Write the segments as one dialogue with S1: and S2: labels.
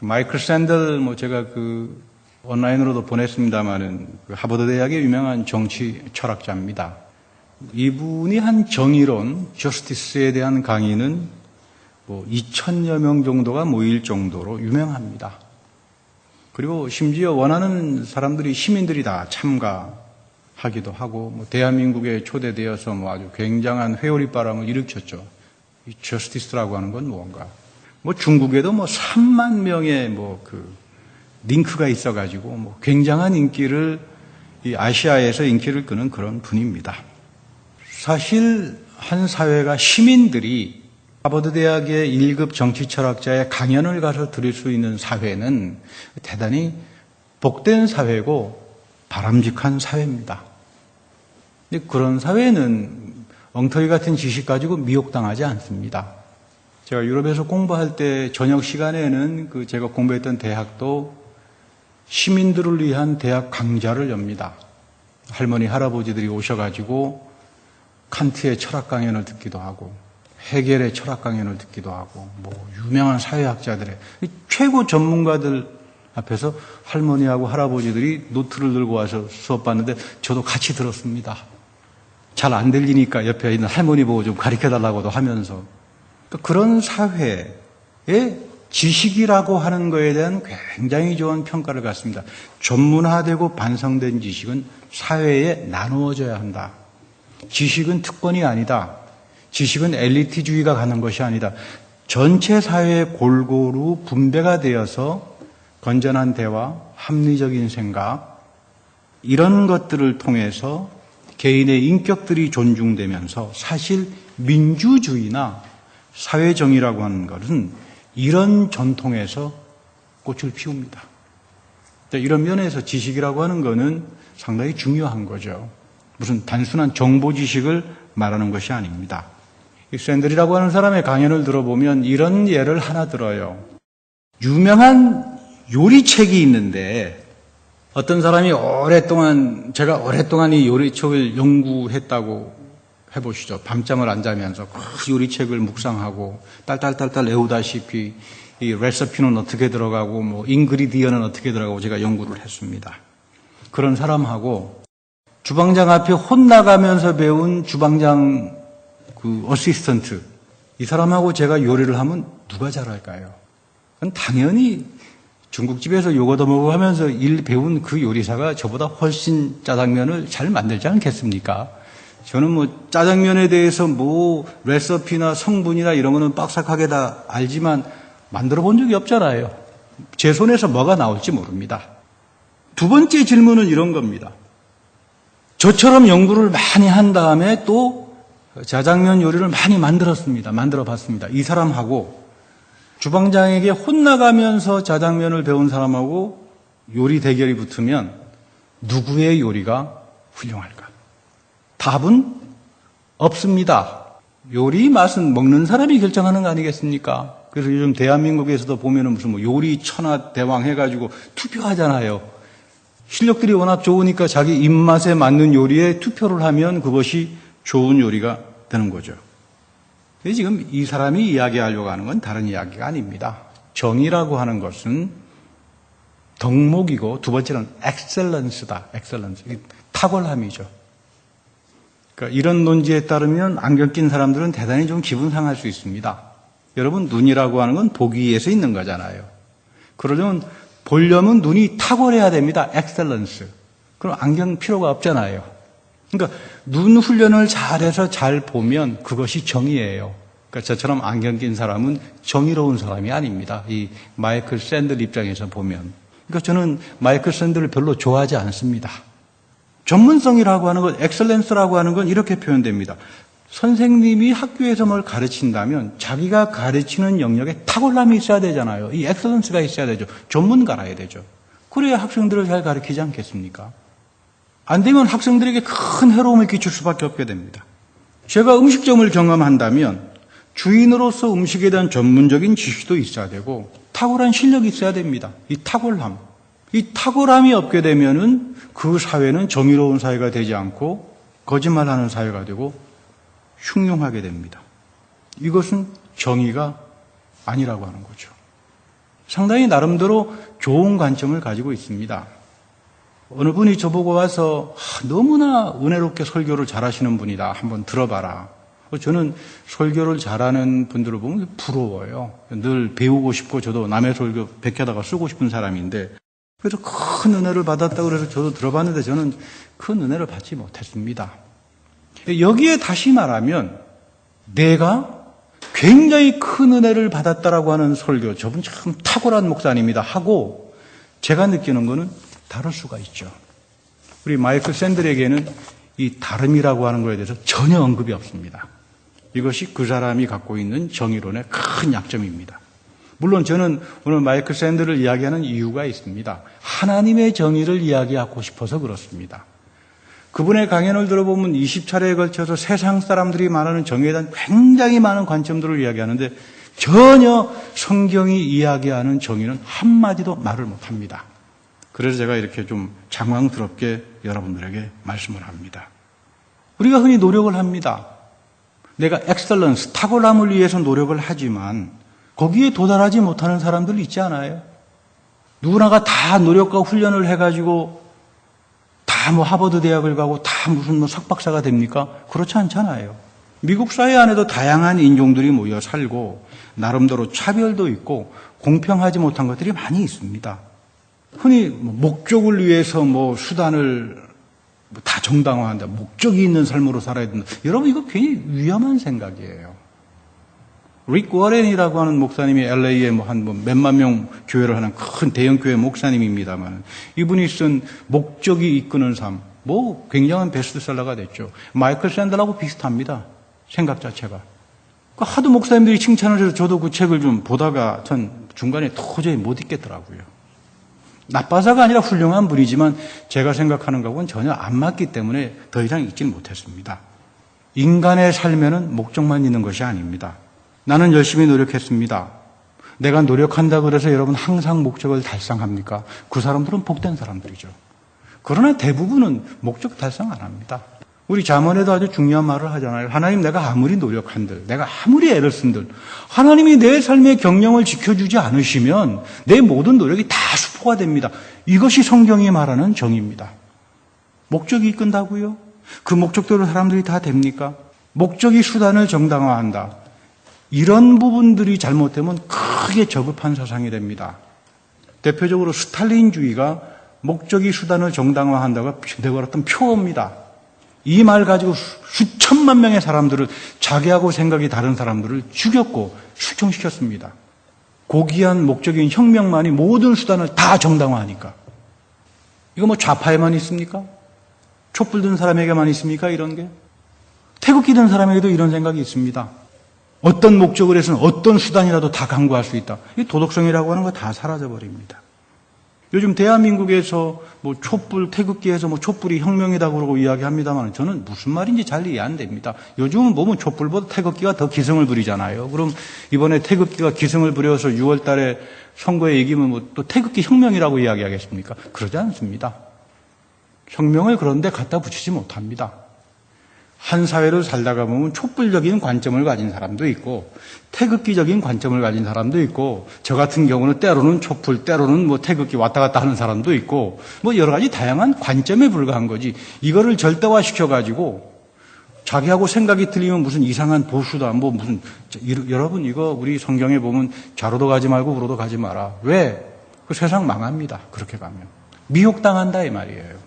S1: 마이클 샌들, 제가 온라인으로도 보냈습니다만은 하버드 대학의 유명한 정치 철학자입니다. 이분이 한 정의론, 저스티스에 대한 강의는 2,000여 명 정도가 모일 정도로 유명합니다. 그리고 심지어 원하는 사람들이, 시민들이 다 참가하기도 하고, 대한민국에 초대되어서 아주 굉장한 회오리바람을 일으켰죠. 이 저스티스라고 하는 건 뭔가. 중국에도 3만 명의 링크가 있어가지고 굉장한 인기를, 이 아시아에서 인기를 끄는 그런 분입니다. 사실 한 사회가, 시민들이 하버드 대학의 1급 정치 철학자의 강연을 가서 들을 수 있는 사회는 대단히 복된 사회고 바람직한 사회입니다. 그런 사회는 엉터리 같은 지식 가지고 미혹당하지 않습니다. 제가 유럽에서 공부할 때 저녁 시간에는 제가 공부했던 대학도 시민들을 위한 대학 강좌를 엽니다. 할머니, 할아버지들이 오셔가지고 칸트의 철학 강연을 듣기도 하고, 헤겔의 철학 강연을 듣기도 하고, 유명한 사회학자들의 최고 전문가들 앞에서 할머니하고 할아버지들이 노트를 들고 와서 수업 받는데 저도 같이 들었습니다. 잘 안 들리니까 옆에 있는 할머니 보고 좀 가르쳐달라고도 하면서. 그런 사회에 지식이라고 하는 것에 대한 굉장히 좋은 평가를 갖습니다. 전문화되고 반성된 지식은 사회에 나누어져야 한다. 지식은 특권이 아니다. 지식은 엘리트주의가 가는 것이 아니다. 전체 사회에 골고루 분배가 되어서 건전한 대화, 합리적인 생각, 이런 것들을 통해서 개인의 인격들이 존중되면서, 사실 민주주의나 사회정의라고 하는 것은 이런 전통에서 꽃을 피웁니다. 이런 면에서 지식이라고 하는 것은 상당히 중요한 거죠. 무슨 단순한 정보 지식을 말하는 것이 아닙니다. 이 샌들이라고 하는 사람의 강연을 들어보면 이런 예를 하나 들어요. 유명한 요리책이 있는데, 어떤 사람이 제가 오랫동안 이 요리책을 연구했다고 해보시죠. 밤잠을 안 자면서 그 요리책을 묵상하고 딸딸딸딸 외우다시피 이 레시피는 어떻게 들어가고 인그리디언은 어떻게 들어가고 제가 연구를 했습니다. 그런 사람하고 주방장 앞에 혼나가면서 배운 주방장 어시스턴트, 이 사람하고 제가 요리를 하면 누가 잘할까요? 당연히 중국집에서 요거 얻어먹어 하면서 배운 그 요리사가 저보다 훨씬 짜장면을 잘 만들지 않겠습니까? 저는 짜장면에 대해서 레시피나 성분이나 이런 거는 빡싹하게 다 알지만 만들어 본 적이 없잖아요. 제 손에서 뭐가 나올지 모릅니다. 두 번째 질문은 이런 겁니다. 저처럼 연구를 많이 한 다음에 또 짜장면 요리를 많이 만들어 봤습니다. 이 사람하고 주방장에게 혼나가면서 짜장면을 배운 사람하고 요리 대결이 붙으면 누구의 요리가 훌륭할까? 답은 없습니다. 요리 맛은 먹는 사람이 결정하는 거 아니겠습니까? 그래서 요즘 대한민국에서도 보면은 무슨 요리 천하 대왕 해가지고 투표하잖아요. 실력들이 워낙 좋으니까 자기 입맛에 맞는 요리에 투표를 하면 그것이 좋은 요리가 되는 거죠. 근데 지금 이 사람이 이야기하려고 하는 건 다른 이야기가 아닙니다. 정의라고 하는 것은 덕목이고, 두 번째는 엑셀런스다. 엑셀런스. 탁월함이죠. 그러니까 이런 논지에 따르면 안경 낀 사람들은 대단히 좀 기분 상할 수 있습니다. 여러분, 눈이라고 하는 건 보기 위해서 있는 거잖아요. 그러려면 보려면 눈이 탁월해야 됩니다. 엑셀런스. 그럼 안경 필요가 없잖아요. 그러니까 눈 훈련을 잘해서 잘 보면 그것이 정의예요. 그러니까 저처럼 안경 낀 사람은 정의로운 사람이 아닙니다. 이 마이클 샌들 입장에서 보면. 그러니까 저는 마이클 샌들을 별로 좋아하지 않습니다. 전문성이라고 하는 것, 엑셀런스라고 하는 건 이렇게 표현됩니다. 선생님이 학교에서 뭘 가르친다면 자기가 가르치는 영역에 탁월함이 있어야 되잖아요. 이 엑셀런스가 있어야 되죠. 전문가라야 되죠. 그래야 학생들을 잘 가르치지 않겠습니까? 안 되면 학생들에게 큰 해로움을 끼칠 수밖에 없게 됩니다. 제가 음식점을 경험한다면 주인으로서 음식에 대한 전문적인 지식도 있어야 되고 탁월한 실력이 있어야 됩니다. 이 탁월함. 이 탁월함이 없게 되면은 그 사회는 정의로운 사회가 되지 않고 거짓말하는 사회가 되고 흉흉하게 됩니다. 이것은 정의가 아니라고 하는 거죠. 상당히 나름대로 좋은 관점을 가지고 있습니다. 어느 분이 저보고 와서 너무나 은혜롭게 설교를 잘하시는 분이다. 한번 들어봐라. 저는 설교를 잘하는 분들을 보면 부러워요. 늘 배우고 싶고 저도 남의 설교 베껴다가 쓰고 싶은 사람인데 그래서 큰 은혜를 받았다고 그래서 저도 들어봤는데 저는 큰 은혜를 받지 못했습니다. 여기에 다시 말하면 내가 굉장히 큰 은혜를 받았다라고 하는 설교, 저분 참 탁월한 목사님이다 하고 제가 느끼는 거는 다를 수가 있죠. 우리 마이클 샌들에게는 이 다름이라고 하는 것에 대해서 전혀 언급이 없습니다. 이것이 그 사람이 갖고 있는 정의론의 큰 약점입니다. 물론 저는 오늘 마이클 샌들을 이야기하는 이유가 있습니다. 하나님의 정의를 이야기하고 싶어서 그렇습니다. 그분의 강연을 들어보면 20차례에 걸쳐서 세상 사람들이 말하는 정의에 대한 굉장히 많은 관점들을 이야기하는데 전혀 성경이 이야기하는 정의는 한마디도 말을 못합니다. 그래서 제가 이렇게 좀 장황스럽게 여러분들에게 말씀을 합니다. 우리가 흔히 노력을 합니다. 내가 엑셀런스, 탁월함을 위해서 노력을 하지만 거기에 도달하지 못하는 사람들 있지 않아요? 누구나가 다 노력과 훈련을 해가지고 다 뭐 하버드 대학을 가고 다 무슨 석박사가 됩니까? 그렇지 않잖아요. 미국 사회 안에도 다양한 인종들이 모여 살고 나름대로 차별도 있고 공평하지 못한 것들이 많이 있습니다. 흔히 목적을 위해서 수단을 다 정당화한다. 목적이 있는 삶으로 살아야 된다. 여러분 이거 굉장히 위험한 생각이에요. 릭 워렌이라고 하는 목사님이 LA에 한 몇만 명 교회를 하는 큰 대형 교회 목사님입니다만 이분이 쓴 목적이 이끄는 삶, 굉장한 베스트셀러가 됐죠. 마이클 샌들하고 비슷합니다. 생각 자체가. 하도 목사님들이 칭찬을 해서 저도 그 책을 좀 보다가 전 중간에 도저히 못 읽겠더라고요. 나빠서가 아니라 훌륭한 분이지만 제가 생각하는 것하고는 전혀 안 맞기 때문에 더 이상 읽지는 못했습니다. 인간의 삶에는 목적만 있는 것이 아닙니다. 나는 열심히 노력했습니다. 내가 노력한다고 해서 여러분 항상 목적을 달성합니까? 그 사람들은 복된 사람들이죠. 그러나 대부분은 목적 달성 안 합니다. 우리 잠언에도 아주 중요한 말을 하잖아요. 하나님 내가 아무리 노력한들, 내가 아무리 애를 쓴들 하나님이 내 삶의 경영을 지켜주지 않으시면 내 모든 노력이 다 수포가 됩니다. 이것이 성경이 말하는 정의입니다. 목적이 이끈다고요? 그 목적대로 사람들이 다 됩니까? 목적이 수단을 정당화한다. 이런 부분들이 잘못되면 크게 저급한 사상이 됩니다. 대표적으로 스탈린주의가 목적이 수단을 정당화한다고 내걸었던 표어입니다. 이 말 가지고 수천만 명의 사람들을 자기하고 생각이 다른 사람들을 죽였고 실종시켰습니다. 고귀한 목적인 혁명만이 모든 수단을 다 정당화하니까. 이거 좌파에만 있습니까? 촛불 든 사람에게만 있습니까? 이런 게? 태극기 든 사람에게도 이런 생각이 있습니다. 어떤 목적을 해서는 어떤 수단이라도 다 강구할 수 있다. 이 도덕성이라고 하는 거 다 사라져버립니다. 요즘 대한민국에서 촛불, 태극기에서 촛불이 혁명이다 그러고 이야기합니다만 저는 무슨 말인지 잘 이해 안 됩니다. 요즘은 보면 촛불보다 태극기가 더 기승을 부리잖아요. 그럼 이번에 태극기가 기승을 부려서 6월 달에 선거에 이기면 또 태극기 혁명이라고 이야기하겠습니까? 그러지 않습니다. 혁명을 그런데 갖다 붙이지 못합니다. 한 사회를 살다가 보면 촛불적인 관점을 가진 사람도 있고 태극기적인 관점을 가진 사람도 있고 저 같은 경우는 때로는 촛불, 때로는 태극기 왔다 갔다 하는 사람도 있고 여러 가지 다양한 관점에 불과한 거지 이거를 절대화시켜가지고 자기하고 생각이 틀리면 무슨 이상한 보수다 여러분 이거 우리 성경에 보면 좌로도 가지 말고 우로도 가지 마라. 왜? 그 세상 망합니다. 그렇게 가면. 미혹당한다 이 말이에요.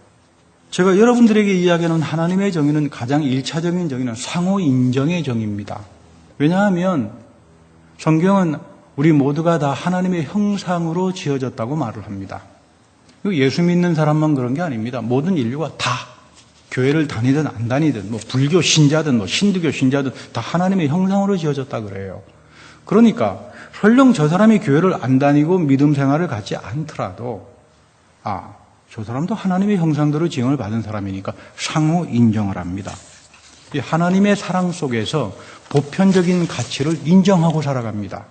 S1: 제가 여러분들에게 이야기하는 하나님의 정의는 가장 1차적인 정의는 상호 인정의 정의입니다. 왜냐하면 성경은 우리 모두가 다 하나님의 형상으로 지어졌다고 말을 합니다. 예수 믿는 사람만 그런 게 아닙니다. 모든 인류가 다 교회를 다니든 안 다니든 불교 신자든 신두교 신자든 다 하나님의 형상으로 지어졌다 그래요. 그러니까 설령 저 사람이 교회를 안 다니고 믿음 생활을 갖지 않더라도 저 사람도 하나님의 형상대로 지음을 받은 사람이니까 상호 인정을 합니다. 이 하나님의 사랑 속에서 보편적인 가치를 인정하고 살아갑니다.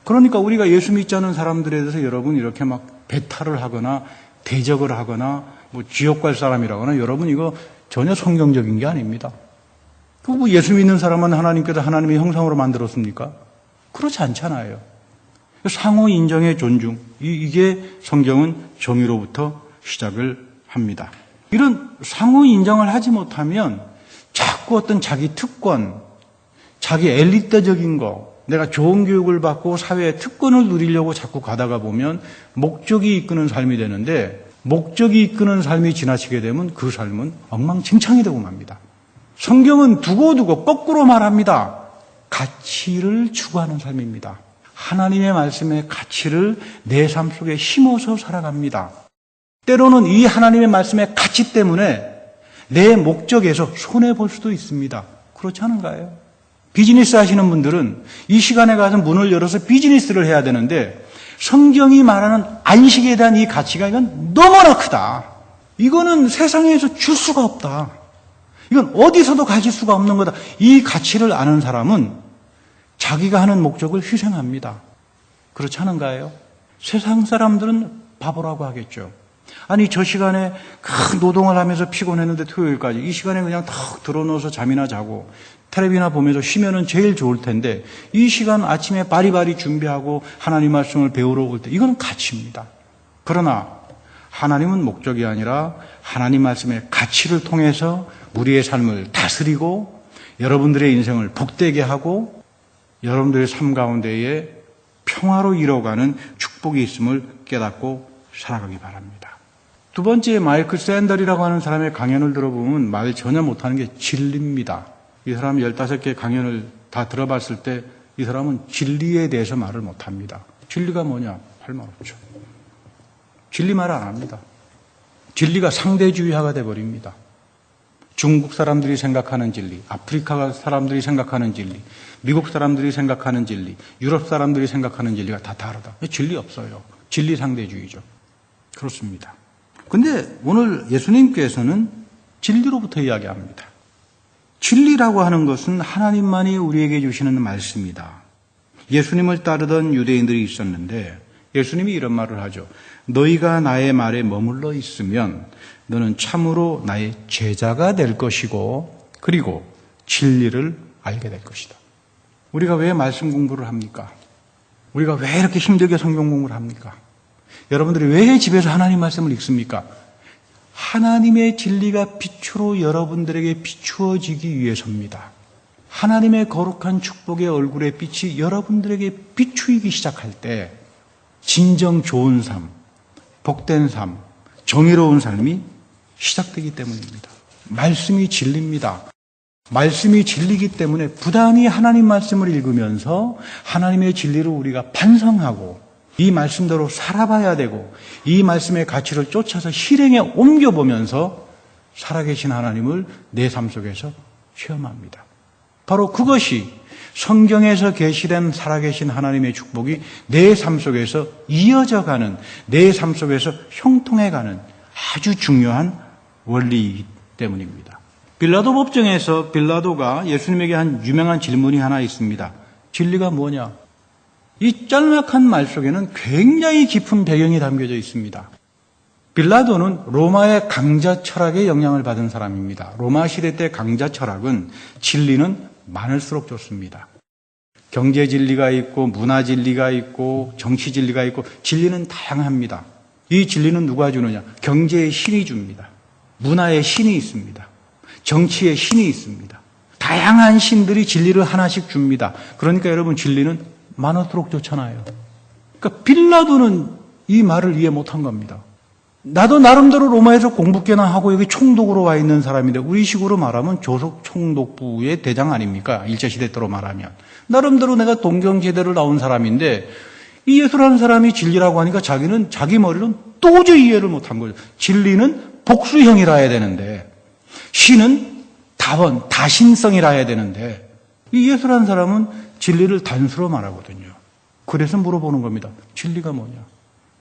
S1: 그러니까 우리가 예수 믿지 않은 사람들에 대해서 여러분 이렇게 배탈을 하거나 대적을 하거나 지옥 갈 사람이라거나 여러분 이거 전혀 성경적인 게 아닙니다. 예수 믿는 사람은 하나님께서 하나님의 형상으로 만들었습니까? 그렇지 않잖아요. 상호 인정의 존중, 이게 성경은 정의로부터 시작을 합니다. 이런 상호 인정을 하지 못하면 자꾸 어떤 자기 특권, 자기 엘리트적인 거, 내가 좋은 교육을 받고 사회의 특권을 누리려고 자꾸 가다가 보면 목적이 이끄는 삶이 되는데, 목적이 이끄는 삶이 지나치게 되면 그 삶은 엉망진창이 되고 맙니다. 성경은 두고두고 거꾸로 말합니다. 가치를 추구하는 삶입니다. 하나님의 말씀의 가치를 내 삶 속에 심어서 살아갑니다. 때로는 이 하나님의 말씀의 가치 때문에 내 목적에서 손해볼 수도 있습니다. 그렇지 않은가요? 비즈니스 하시는 분들은 이 시간에 가서 문을 열어서 비즈니스를 해야 되는데 성경이 말하는 안식에 대한 이 가치가 이건 너무나 크다. 이거는 세상에서 줄 수가 없다. 이건 어디서도 가질 수가 없는 거다. 이 가치를 아는 사람은 자기가 하는 목적을 희생합니다. 그렇지 않은가요? 세상 사람들은 바보라고 하겠죠. 아니 저 시간에 큰 노동을 하면서 피곤했는데 토요일까지 이 시간에 그냥 탁 들어누워서 잠이나 자고 텔레비나 보면서 쉬면은 제일 좋을 텐데 이 시간 아침에 바리바리 준비하고 하나님 말씀을 배우러 올 때 이건 가치입니다. 그러나 하나님은 목적이 아니라 하나님 말씀의 가치를 통해서 우리의 삶을 다스리고 여러분들의 인생을 복되게 하고 여러분들의 삶 가운데에 평화로 이뤄가는 축복이 있음을 깨닫고 살아가기 바랍니다. 두 번째, 마이클 샌들이라고 하는 사람의 강연을 들어보면 말 전혀 못하는 게 진리입니다. 이 사람 15개 강연을 다 들어봤을 때 이 사람은 진리에 대해서 말을 못합니다. 진리가 뭐냐? 할 말 없죠. 진리 말 안 합니다. 진리가 상대주의화가 돼버립니다. 중국 사람들이 생각하는 진리, 아프리카 사람들이 생각하는 진리, 미국 사람들이 생각하는 진리, 유럽 사람들이 생각하는 진리가 다 다르다. 진리 없어요. 진리 상대주의죠. 그렇습니다. 근데 오늘 예수님께서는 진리로부터 이야기합니다. 진리라고 하는 것은 하나님만이 우리에게 주시는 말씀이다. 예수님을 따르던 유대인들이 있었는데 예수님이 이런 말을 하죠. 너희가 나의 말에 머물러 있으면 너는 참으로 나의 제자가 될 것이고 그리고 진리를 알게 될 것이다. 우리가 왜 말씀 공부를 합니까? 우리가 왜 이렇게 힘들게 성경 공부를 합니까? 여러분들이 왜 집에서 하나님 말씀을 읽습니까? 하나님의 진리가 빛으로 여러분들에게 비추어지기 위해서입니다. 하나님의 거룩한 축복의 얼굴의 빛이 여러분들에게 비추이기 시작할 때 진정 좋은 삶, 복된 삶, 정의로운 삶이 시작되기 때문입니다. 말씀이 진리입니다. 말씀이 진리이기 때문에 부단히 하나님 말씀을 읽으면서 하나님의 진리를 우리가 반성하고 이 말씀대로 살아봐야 되고 이 말씀의 가치를 쫓아서 실행에 옮겨보면서 살아계신 하나님을 내 삶 속에서 체험합니다. 바로 그것이 성경에서 계시된 살아계신 하나님의 축복이 내 삶 속에서 이어져가는, 내 삶 속에서 형통해가는 아주 중요한 원리이기 때문입니다. 빌라도 법정에서 빌라도가 예수님에게 한 유명한 질문이 하나 있습니다. 진리가 뭐냐? 이 짤막한 말 속에는 굉장히 깊은 배경이 담겨져 있습니다. 빌라도는 로마의 강자 철학에 영향을 받은 사람입니다. 로마 시대 때 강자 철학은 진리는 많을수록 좋습니다. 경제 진리가 있고 문화 진리가 있고 정치 진리가 있고 진리는 다양합니다. 이 진리는 누가 주느냐? 경제의 신이 줍니다. 문화의 신이 있습니다. 정치의 신이 있습니다. 다양한 신들이 진리를 하나씩 줍니다. 그러니까 여러분 진리는 많을수록 좋잖아요. 그러니까 빌라도는 이 말을 이해 못한 겁니다. 나도 나름대로 로마에서 공부 꽤나 하고 여기 총독으로 와 있는 사람인데 우리식으로 말하면 조속 총독부의 대장 아닙니까? 일제시대 때로 말하면. 나름대로 내가 동경제대를 나온 사람인데 이 예수라는 사람이 진리라고 하니까 자기는 자기 머리로는 도저히 이해를 못한 거죠. 진리는 복수형이라 해야 되는데 신은 다신성이라 해야 되는데 이 예수라는 사람은 진리를 단수로 말하거든요. 그래서 물어보는 겁니다. 진리가 뭐냐?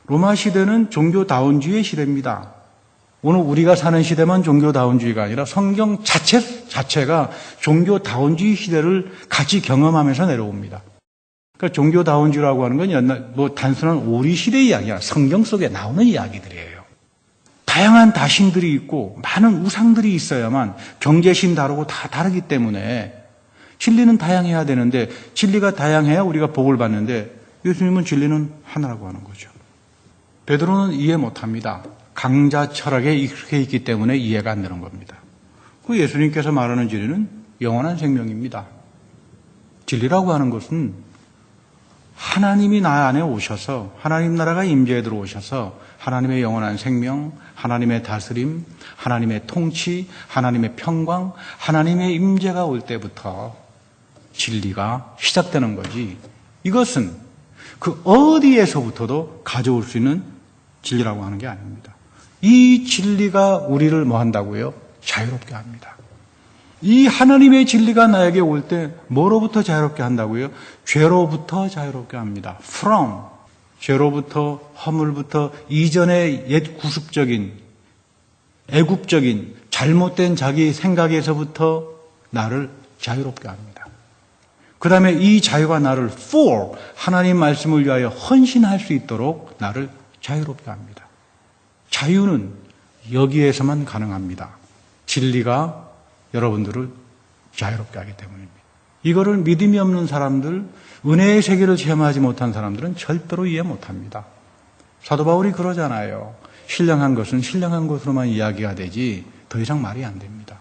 S1: 로마 시대는 종교다운주의의 시대입니다. 오늘 우리가 사는 시대만 종교다운주의가 아니라 성경 자체가 종교다운주의 시대를 같이 경험하면서 내려옵니다. 그러니까 종교다운주의라고 하는 건 옛날 단순한 오리 시대의 이야기야. 성경 속에 나오는 이야기들이에요. 다양한 다신들이 있고 많은 우상들이 있어야만 경제신 다르고 다 다르기 때문에 진리는 다양해야 되는데 진리가 다양해야 우리가 복을 받는데 예수님은 진리는 하나라고 하는 거죠. 베드로는 이해 못합니다. 강자 철학에 익숙해 있기 때문에 이해가 안 되는 겁니다. 그 예수님께서 말하는 진리는 영원한 생명입니다. 진리라고 하는 것은 하나님이 나 안에 오셔서 하나님 나라가 임재에 들어오셔서 하나님의 영원한 생명, 하나님의 다스림, 하나님의 통치, 하나님의 평강, 하나님의 임재가 올 때부터 진리가 시작되는 거지. 이것은 그 어디에서부터도 가져올 수 있는 진리라고 하는 게 아닙니다. 이 진리가 우리를 뭐 한다고요? 자유롭게 합니다. 이 하나님의 진리가 나에게 올 때 뭐로부터 자유롭게 한다고요? 죄로부터 자유롭게 합니다. From, 죄로부터, 허물부터, 이전의 옛 구습적인, 애굽적인, 잘못된 자기 생각에서부터 나를 자유롭게 합니다. 그 다음에 이 자유가 나를 for, 하나님 말씀을 위하여 헌신할 수 있도록 나를 자유롭게 합니다. 자유는 여기에서만 가능합니다. 진리가 여러분들을 자유롭게 하기 때문입니다. 이거를 믿음이 없는 사람들, 은혜의 세계를 체험하지 못한 사람들은 절대로 이해 못합니다. 사도 바울이 그러잖아요. 신령한 것은 신령한 것으로만 이야기가 되지 더 이상 말이 안 됩니다.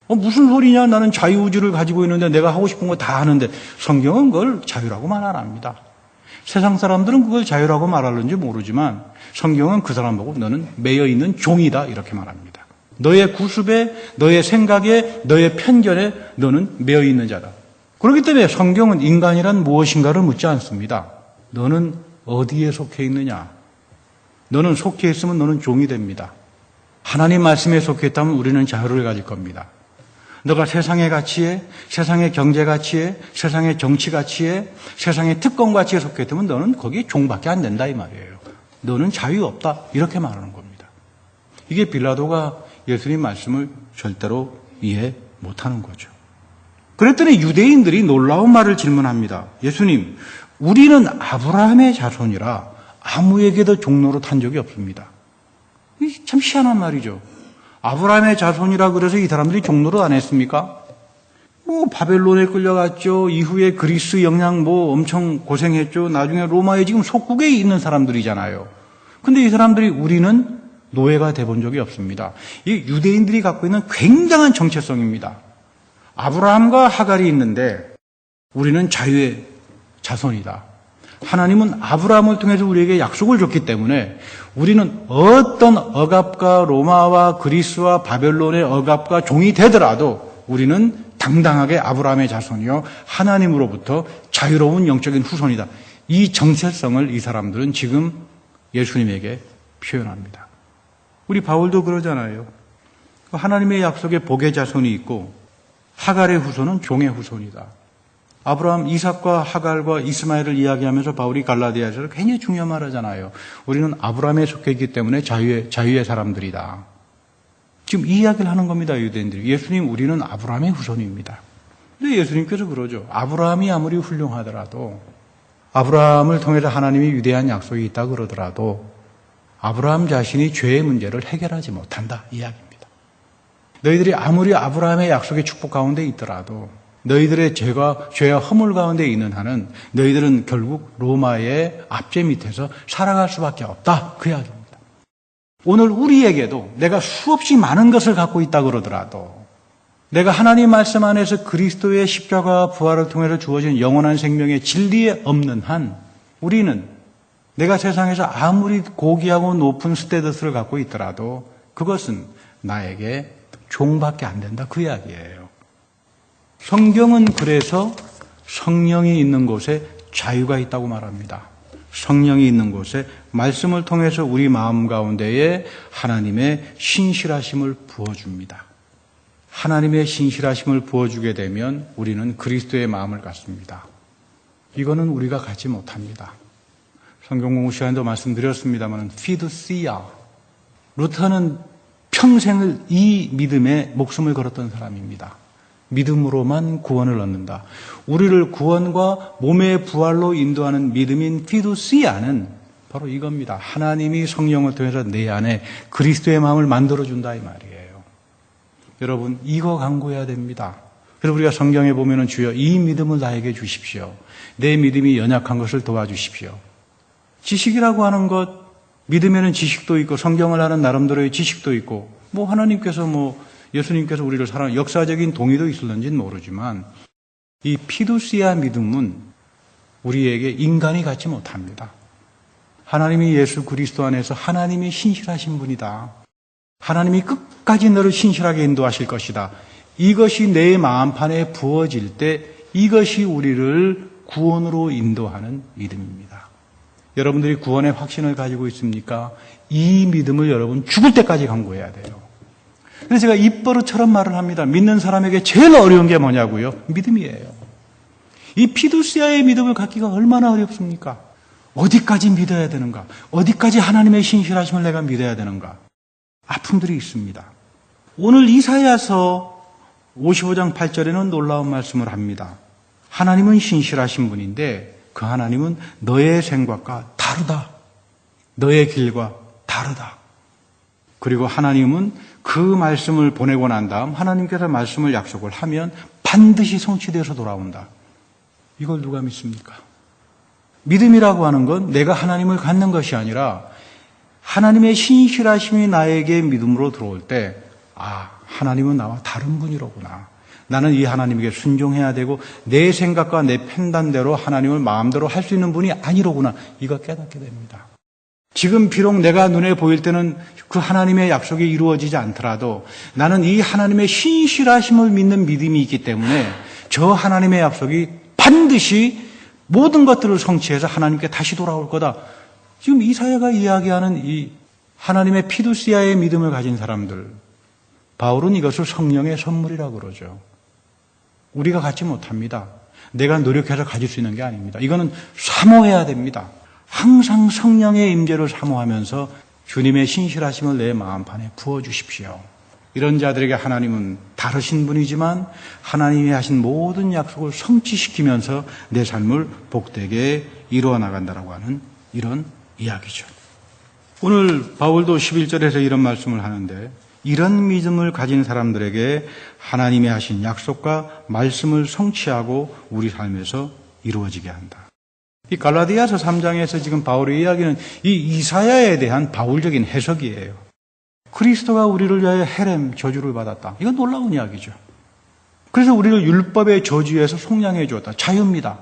S1: 무슨 소리냐? 나는 자유의지를 가지고 있는데 내가 하고 싶은 거 다 하는데 성경은 그걸 자유라고 말 안 합니다. 세상 사람들은 그걸 자유라고 말하는지 모르지만 성경은 그 사람 보고 너는 매여 있는 종이다 이렇게 말합니다. 너의 구습에, 너의 생각에, 너의 편견에 너는 매여 있는 자다. 그렇기 때문에 성경은 인간이란 무엇인가를 묻지 않습니다. 너는 어디에 속해 있느냐? 너는 속해 있으면 너는 종이 됩니다. 하나님 말씀에 속해 있다면 우리는 자유를 가질 겁니다. 너가 세상의 가치에, 세상의 경제 가치에, 세상의 정치 가치에, 세상의 특권 가치에 속해 있다면 너는 거기에 종밖에 안 된다 이 말이에요. 너는 자유 없다 이렇게 말하는 겁니다. 이게 빌라도가 예수님 말씀을 절대로 이해 못하는 거죠. 그랬더니 유대인들이 놀라운 말을 질문합니다. 예수님, 우리는 아브라함의 자손이라 아무에게도 종로로 탄 적이 없습니다. 참 희한한 말이죠. 아브라함의 자손이라 그래서 이 사람들이 종로를 안 했습니까? 바벨론에 끌려갔죠. 이후에 그리스 영향 엄청 고생했죠. 나중에 로마에 지금 속국에 있는 사람들이잖아요. 근데 이 사람들이 우리는 노예가 돼본 적이 없습니다. 이 유대인들이 갖고 있는 굉장한 정체성입니다. 아브라함과 하갈이 있는데 우리는 자유의 자손이다. 하나님은 아브라함을 통해서 우리에게 약속을 줬기 때문에 우리는 어떤 억압과 로마와 그리스와 바벨론의 억압과 종이 되더라도 우리는 당당하게 아브라함의 자손이요 하나님으로부터 자유로운 영적인 후손이다. 이 정체성을 이 사람들은 지금 예수님에게 표현합니다. 우리 바울도 그러잖아요. 하나님의 약속에 복의 자손이 있고 하갈의 후손은 종의 후손이다. 아브라함, 이삭과 하갈과 이스마엘을 이야기하면서 바울이 갈라디아서를 굉장히 중요한 말 하잖아요. 우리는 아브라함에 속해 있기 때문에 자유의 사람들이다. 지금 이 이야기를 하는 겁니다, 유대인들이. 예수님, 우리는 아브라함의 후손입니다. 근데 예수님께서 그러죠. 아브라함이 아무리 훌륭하더라도, 아브라함을 통해서 하나님이 위대한 약속이 있다 그러더라도, 아브라함 자신이 죄의 문제를 해결하지 못한다, 이 이야기입니다. 너희들이 아무리 아브라함의 약속의 축복 가운데 있더라도, 너희들의 죄와 허물 가운데 있는 한은 너희들은 결국 로마의 압제 밑에서 살아갈 수밖에 없다. 그 이야기입니다. 오늘 우리에게도 내가 수없이 많은 것을 갖고 있다 그러더라도 내가 하나님 말씀 안에서 그리스도의 십자가 부활을 통해서 주어진 영원한 생명의 진리에 없는 한 우리는 내가 세상에서 아무리 고귀하고 높은 스테이터스를 갖고 있더라도 그것은 나에게 종밖에 안 된다. 그 이야기예요. 성경은 그래서 성령이 있는 곳에 자유가 있다고 말합니다. 성령이 있는 곳에 말씀을 통해서 우리 마음 가운데에 하나님의 신실하심을 부어줍니다. 하나님의 신실하심을 부어주게 되면 우리는 그리스도의 마음을 갖습니다. 이거는 우리가 갖지 못합니다. 성경 공부 시간에도 말씀드렸습니다만 피두시아, 루터는 평생을 이 믿음에 목숨을 걸었던 사람입니다. 믿음으로만 구원을 얻는다. 우리를 구원과 몸의 부활로 인도하는 믿음인 피두시아는 바로 이겁니다. 하나님이 성령을 통해서 내 안에 그리스도의 마음을 만들어준다 이 말이에요. 여러분 이거 강구해야 됩니다. 그래서 우리가 성경에 보면은 주여 이 믿음을 나에게 주십시오. 내 믿음이 연약한 것을 도와주십시오. 지식이라고 하는 것, 믿음에는 지식도 있고 성경을 아는 나름대로의 지식도 있고 하나님께서 예수님께서 우리를 사랑하는 역사적인 동의도 있을는지는 모르지만 이 피두시아 믿음은 우리에게 인간이 갖지 못합니다. 하나님이 예수 그리스도 안에서 하나님이 신실하신 분이다. 하나님이 끝까지 너를 신실하게 인도하실 것이다. 이것이 내 마음판에 부어질 때 이것이 우리를 구원으로 인도하는 믿음입니다. 여러분들이 구원의 확신을 가지고 있습니까? 이 믿음을 여러분 죽을 때까지 강구해야 돼요. 그래서 제가 입버릇처럼 말을 합니다. 믿는 사람에게 제일 어려운 게 뭐냐고요? 믿음이에요. 이 피두시아의 믿음을 갖기가 얼마나 어렵습니까? 어디까지 믿어야 되는가? 어디까지 하나님의 신실하심을 내가 믿어야 되는가? 아픔들이 있습니다. 오늘 이사야서 55장 8절에는 놀라운 말씀을 합니다. 하나님은 신실하신 분인데 그 하나님은 너의 생각과 다르다. 너의 길과 다르다. 그리고 하나님은 그 말씀을 보내고 난 다음 하나님께서 말씀을 약속을 하면 반드시 성취되어서 돌아온다. 이걸 누가 믿습니까? 믿음이라고 하는 건 내가 하나님을 갖는 것이 아니라 하나님의 신실하심이 나에게 믿음으로 들어올 때 하나님은 나와 다른 분이로구나. 나는 이 하나님에게 순종해야 되고 내 생각과 내 판단대로 하나님을 마음대로 할 수 있는 분이 아니로구나. 이거 깨닫게 됩니다. 지금 비록 내가 눈에 보일 때는 그 하나님의 약속이 이루어지지 않더라도 나는 이 하나님의 신실하심을 믿는 믿음이 있기 때문에 저 하나님의 약속이 반드시 모든 것들을 성취해서 하나님께 다시 돌아올 거다. 지금 이사야가 이야기하는 이 하나님의 피두시아의 믿음을 가진 사람들, 바울은 이것을 성령의 선물이라고 그러죠. 우리가 갖지 못합니다. 내가 노력해서 가질 수 있는 게 아닙니다. 이거는 사모해야 됩니다. 항상 성령의 임재를 사모하면서 주님의 신실하심을 내 마음판에 부어주십시오. 이런 자들에게 하나님은 다르신 분이지만 하나님이 하신 모든 약속을 성취시키면서 내 삶을 복되게 이루어 나간다라고 하는 이런 이야기죠. 오늘 바울도 11절에서 이런 말씀을 하는데 이런 믿음을 가진 사람들에게 하나님이 하신 약속과 말씀을 성취하고 우리 삶에서 이루어지게 한다. 이 갈라디아서 3장에서 지금 바울의 이야기는 이 이사야에 대한 바울적인 해석이에요. 그리스도가 우리를 위하여 헤렘 저주를 받았다. 이건 놀라운 이야기죠. 그래서 우리를 율법의 저주에서 속량해 주었다. 자유입니다.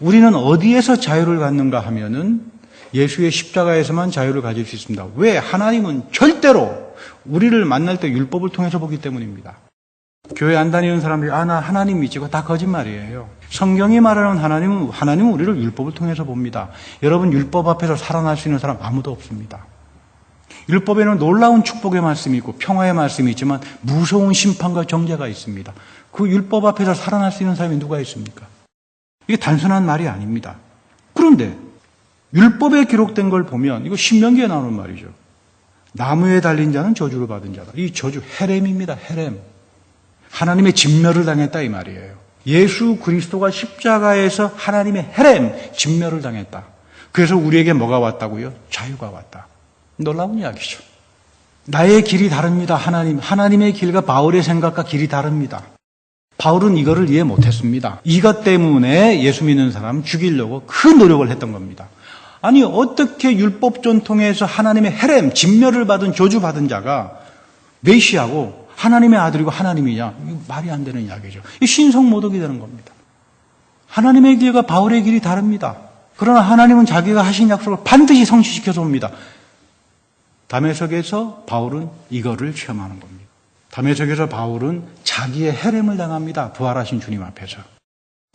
S1: 우리는 어디에서 자유를 갖는가 하면은 예수의 십자가에서만 자유를 가질 수 있습니다. 왜? 하나님은 절대로 우리를 만날 때 율법을 통해서 보기 때문입니다. 교회 안 다니는 사람들이 나 하나님 믿지, 다 거짓말이에요. 성경이 말하는 하나님은 우리를 율법을 통해서 봅니다. 여러분 율법 앞에서 살아날 수 있는 사람 아무도 없습니다. 율법에는 놀라운 축복의 말씀이 있고 평화의 말씀이 있지만 무서운 심판과 정죄가 있습니다. 그 율법 앞에서 살아날 수 있는 사람이 누가 있습니까? 이게 단순한 말이 아닙니다. 그런데 율법에 기록된 걸 보면 이거 신명기에 나오는 말이죠. 나무에 달린 자는 저주를 받은 자다. 이 저주 헤렘입니다. 헤렘. 하나님의 진멸을 당했다 이 말이에요. 예수 그리스도가 십자가에서 하나님의 헤렘, 진멸을 당했다. 그래서 우리에게 뭐가 왔다고요? 자유가 왔다. 놀라운 이야기죠. 나의 길이 다릅니다. 하나님의 길과 바울의 생각과 길이 다릅니다. 바울은 이거를 이해 못했습니다. 이것 때문에 예수 믿는 사람 죽이려고 큰 노력을 했던 겁니다. 아니 어떻게 율법 전통에서 하나님의 헤렘, 진멸을 받은 저주받은 자가 메시아고 하나님의 아들이고 하나님이냐? 이거 말이 안 되는 이야기죠. 이 신성모독이 되는 겁니다. 하나님의 길과 바울의 길이 다릅니다. 그러나 하나님은 자기가 하신 약속을 반드시 성취시켜서 옵니다. 다메섹에서 바울은 이거를 체험하는 겁니다. 다메섹에서 바울은 자기의 헤렘을 당합니다. 부활하신 주님 앞에서.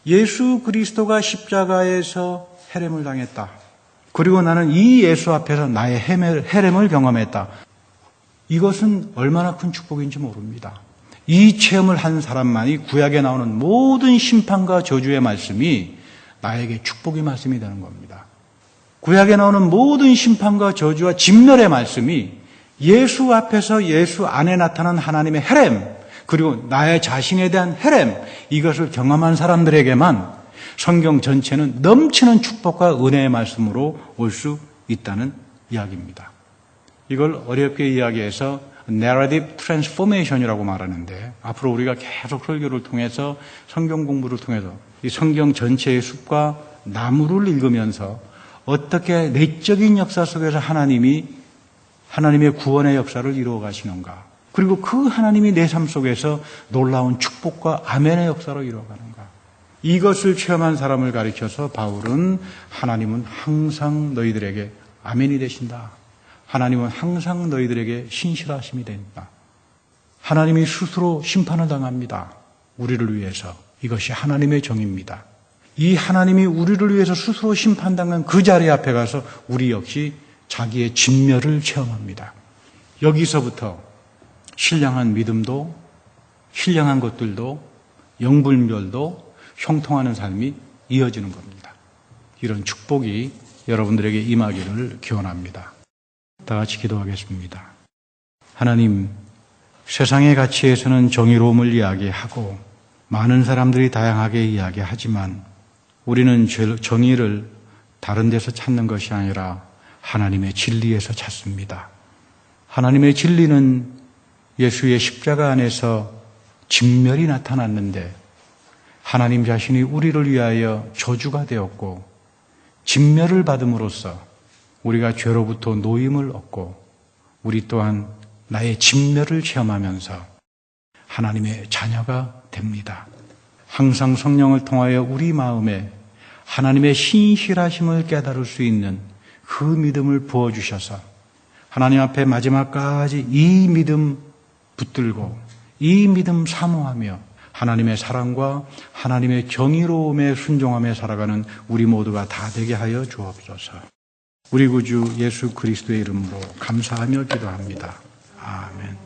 S1: 예수 그리스도가 십자가에서 헤렘을 당했다. 그리고 나는 이 예수 앞에서 나의 헤렘을 경험했다. 이것은 얼마나 큰 축복인지 모릅니다. 이 체험을 한 사람만이 구약에 나오는 모든 심판과 저주의 말씀이 나에게 축복의 말씀이 되는 겁니다. 구약에 나오는 모든 심판과 저주와 진멸의 말씀이 예수 앞에서 예수 안에 나타난 하나님의 헤렘, 그리고 나의 자신에 대한 헤렘, 이것을 경험한 사람들에게만 성경 전체는 넘치는 축복과 은혜의 말씀으로 올 수 있다는 이야기입니다. 이걸 어렵게 이야기해서 narrative transformation이라고 말하는데, 앞으로 우리가 계속 설교를 통해서 성경 공부를 통해서 이 성경 전체의 숲과 나무를 읽으면서 어떻게 내적인 역사 속에서 하나님의 구원의 역사를 이루어 가시는가, 그리고 그 하나님이 내 삶 속에서 놀라운 축복과 아멘의 역사로 이루어 가는가, 이것을 체험한 사람을 가리켜서 바울은 하나님은 항상 너희들에게 아멘이 되신다. 하나님은 항상 너희들에게 신실하심이 된다. 하나님이 스스로 심판을 당합니다. 우리를 위해서. 이것이 하나님의 정의입니다. 이 하나님이 우리를 위해서 스스로 심판당한 그 자리 앞에 가서 우리 역시 자기의 진멸을 체험합니다. 여기서부터 신령한 믿음도, 신령한 것들도, 영불멸도 형통하는 삶이 이어지는 겁니다. 이런 축복이 여러분들에게 임하기를 기원합니다. 다 같이 기도하겠습니다. 하나님, 세상의 가치에서는 정의로움을 이야기하고 많은 사람들이 다양하게 이야기하지만 우리는 정의를 다른 데서 찾는 것이 아니라 하나님의 진리에서 찾습니다. 하나님의 진리는 예수의 십자가 안에서 진멸이 나타났는데 하나님 자신이 우리를 위하여 저주가 되었고 진멸을 받음으로써 우리가 죄로부터 노임을 얻고 우리 또한 나의 진멸을 체험하면서 하나님의 자녀가 됩니다. 항상 성령을 통하여 우리 마음에 하나님의 신실하심을 깨달을 수 있는 그 믿음을 부어주셔서 하나님 앞에 마지막까지 이 믿음 붙들고 이 믿음 사모하며 하나님의 사랑과 하나님의 정의로움에 순종하며 살아가는 우리 모두가 다 되게 하여 주옵소서. 우리 구주 예수 그리스도의 이름으로 감사하며 기도합니다. 아멘.